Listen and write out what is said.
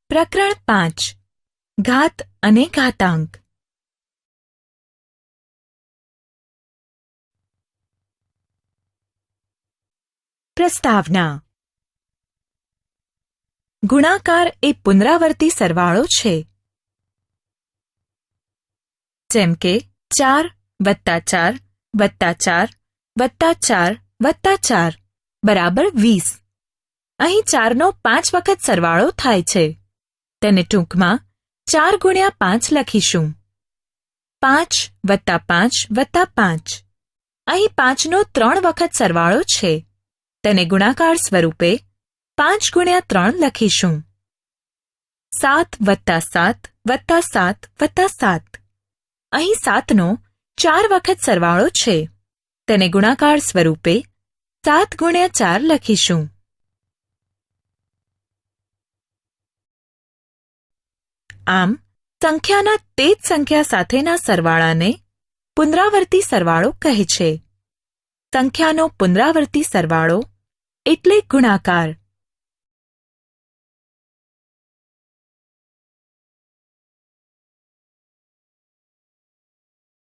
પ્રકરણ 5 ઘાત અને ઘાતાંક. પ્રસ્તાવના. ગુણાકાર એ પુનરાવર્તી સરવાળો છે. જેમ કે 4 વત્તા 4 વત્તા 4 વત્તા 4 વત્તા 4 બરાબર 20. અહીં 4નો 5 વખત સરવાળો થાય છે. તેને ટૂંકમાં 4 ગુણ્યા 5 લખીશું. 5 વત્તા 5 વત્તા 5. અહીં 5નો 3 વખત સરવાળો છે. તેને ગુણાકાર સ્વરૂપે 5 ગુણ્યા 3 લખીશું. 7 વત્તા 7 વત્તા 7 વત્તા 7. અહીં 7નો 4 વખત સરવાળો છે. તેને ગુણાકાર સ્વરૂપે 7 ગુણ્યા 4 લખીશું. આમ સંખ્યાના તે જ સંખ્યા સાથેના સરવાળાને પુનરાવર્તી સરવાળો કહે છે. સંખ્યાનો પુનરાવર્તી સરવાળો એટલે ગુણાકાર.